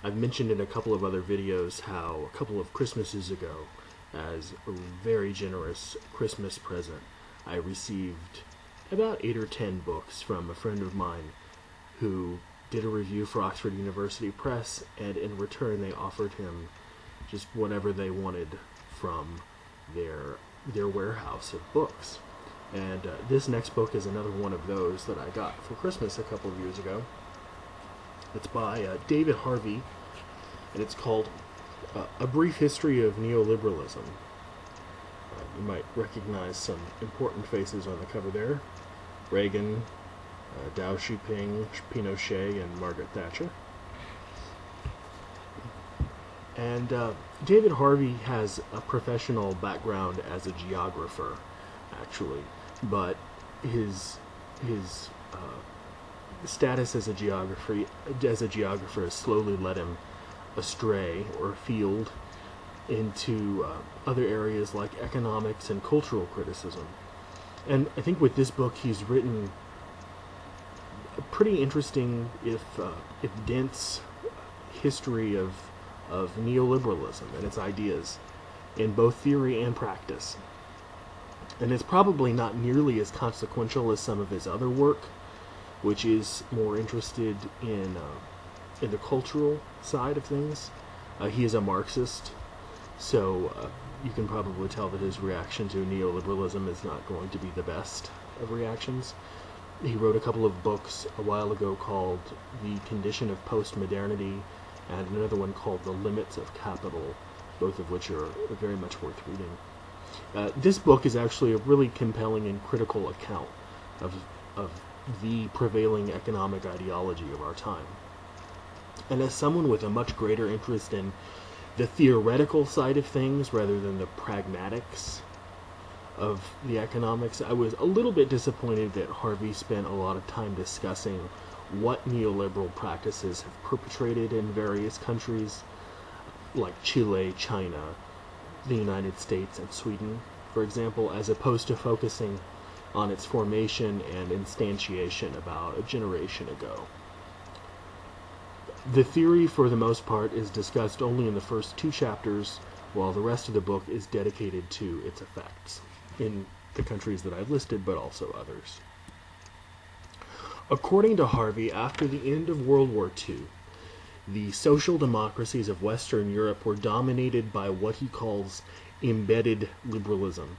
I've mentioned in a couple of other videos how a couple of Christmases ago, as a very generous Christmas present, I received about 8 or 10 books from a friend of mine who did a review for Oxford University Press, and in return they offered him just whatever they wanted from their warehouse of books. And this next book is another one of those that I got for Christmas a couple of years ago. It's by David Harvey, and it's called A Brief History of Neoliberalism. You might recognize some important faces on the cover there. Reagan, Deng Xiaoping, Pinochet, and Margaret Thatcher. And David Harvey has a professional background as a geographer, actually, but his status as a geographer has slowly led him astray or afield into other areas like economics and cultural criticism. And I think with this book he's written a pretty interesting, if dense, history of neoliberalism and its ideas in both theory and practice. And it's probably not nearly as consequential as some of his other work, which is more interested in the cultural side of things. He is a Marxist, so you can probably tell that his reaction to neoliberalism is not going to be the best of reactions. He wrote a couple of books a while ago called The Condition of Postmodernity and another one called The Limits of Capital, both of which are very much worth reading. This book is actually a really compelling and critical account of the prevailing economic ideology of our time. And as someone with a much greater interest in the theoretical side of things rather than the pragmatics of the economics, I was a little bit disappointed that Harvey spent a lot of time discussing what neoliberal practices have perpetrated in various countries like Chile, China, the United States, and Sweden, for example, as opposed to focusing on its formation and instantiation about a generation ago. The theory, for the most part, is discussed only in the first 2 chapters, while the rest of the book is dedicated to its effects in the countries that I've listed, but also others. According to Harvey, after the end of World War II, the social democracies of Western Europe were dominated by what he calls embedded liberalism,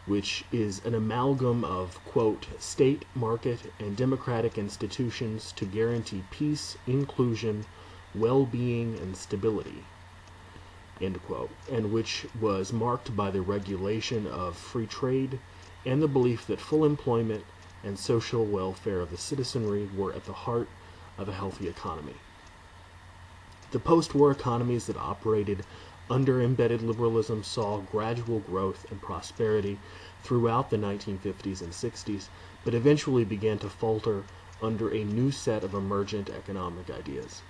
which is an amalgam of, quote, state, market, and democratic institutions to guarantee peace, inclusion, well-being, and stability, end quote, and which was marked by the regulation of free trade and the belief that full employment and social welfare of the citizenry were at the heart of a healthy economy. The post-war economies that operated under embedded liberalism saw gradual growth and prosperity throughout the 1950s and 60s, but eventually began to falter under a new set of emergent economic ideas.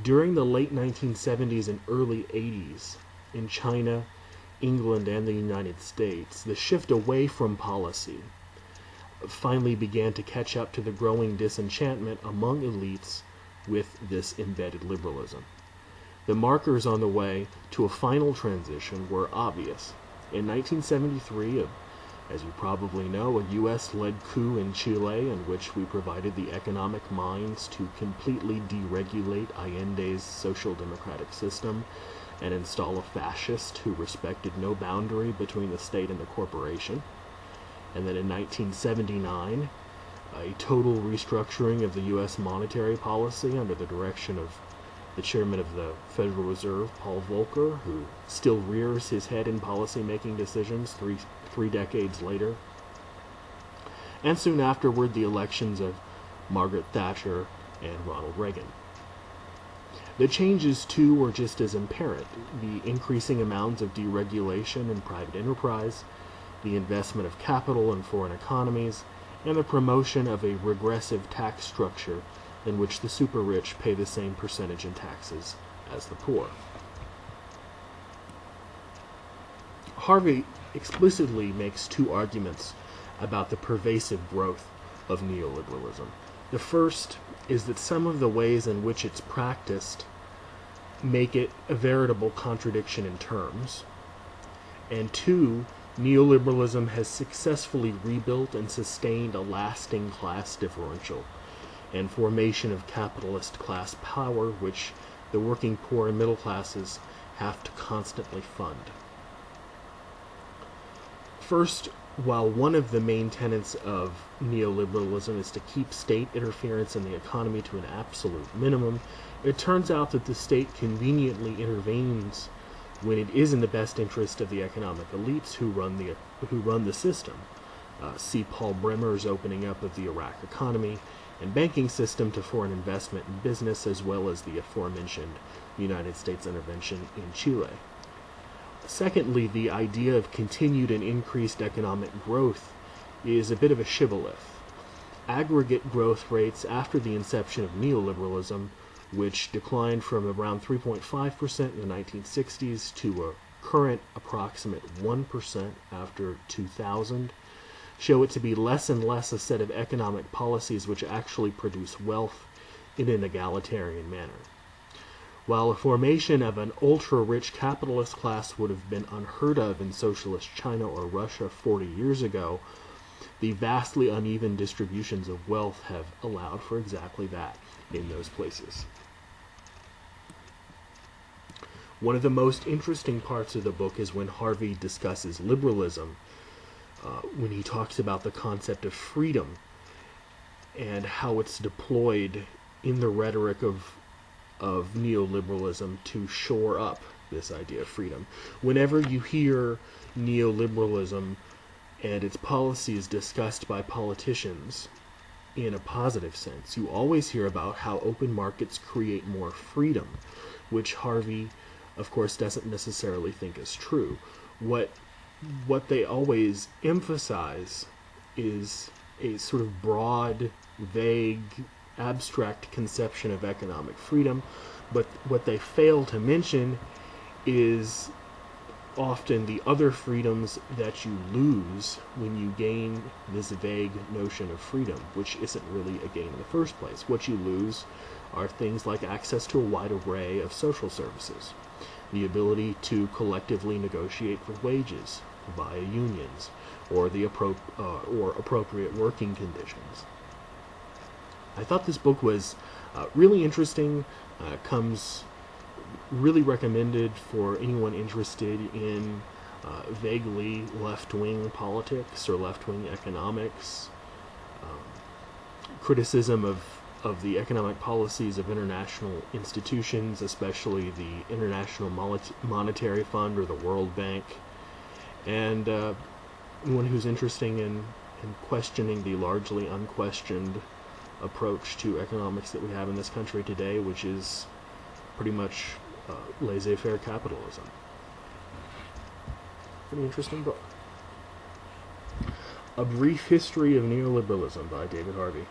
During the late 1970s and early 80s, in China, England, and the United States, the shift away from policy finally began to catch up to the growing disenchantment among elites with this embedded liberalism. The markers on the way to a final transition were obvious. In 1973, as you probably know, a U.S.-led coup in Chile in which we provided the economic minds to completely deregulate Allende's social democratic system and install a fascist who respected no boundary between the state and the corporation. And then in 1979, a total restructuring of the U.S. monetary policy under the direction of the chairman of the Federal Reserve, Paul Volcker, who still rears his head in policy-making decisions three decades later. And soon afterward, the elections of Margaret Thatcher and Ronald Reagan. The changes, too, were just as apparent. The increasing amounts of deregulation in private enterprise, the investment of capital in foreign economies, and the promotion of a regressive tax structure in which the super-rich pay the same percentage in taxes as the poor. Harvey explicitly makes 2 arguments about the pervasive growth of neoliberalism. The first is that some of the ways in which it's practiced make it a veritable contradiction in terms. And two, neoliberalism has successfully rebuilt and sustained a lasting class differential and formation of capitalist class power, which the working poor and middle classes have to constantly fund. First, while one of the main tenets of neoliberalism is to keep state interference in the economy to an absolute minimum, it turns out that the state conveniently intervenes when it is in the best interest of the economic elites who run the system. See Paul Bremer's opening up of the Iraq economy and banking system to foreign investment and business, as well as the aforementioned United States intervention in Chile. Secondly, the idea of continued and increased economic growth is a bit of a shibboleth. Aggregate growth rates after the inception of neoliberalism, which declined from around 3.5% in the 1960s to a current approximate 1% after 2000, show it to be less and less a set of economic policies which actually produce wealth in an egalitarian manner. While the formation of an ultra-rich capitalist class would have been unheard of in socialist China or Russia 40 years ago, the vastly uneven distributions of wealth have allowed for exactly that in those places. One of the most interesting parts of the book is when Harvey discusses liberalism, when he talks about the concept of freedom and how it's deployed in the rhetoric of neoliberalism to shore up this idea of freedom. Whenever you hear neoliberalism and its policies discussed by politicians in a positive sense, you always hear about how open markets create more freedom, which Harvey, of course, doesn't necessarily think is true. What they always emphasize is a sort of broad, vague, abstract conception of economic freedom, but what they fail to mention is often the other freedoms that you lose when you gain this vague notion of freedom, which isn't really a gain in the first place. What you lose are things like access to a wide array of social services, the ability to collectively negotiate for wages via unions, or the appropriate working conditions. I thought this book was really interesting. Comes really recommended for anyone interested in vaguely left-wing politics or left-wing economics, criticism of the economic policies of international institutions, especially the International Monetary Fund or the World Bank, and anyone who's interested in questioning the largely unquestioned approach to economics that we have in this country today, which is pretty much laissez-faire capitalism. Pretty interesting book. A Brief History of Neoliberalism by David Harvey.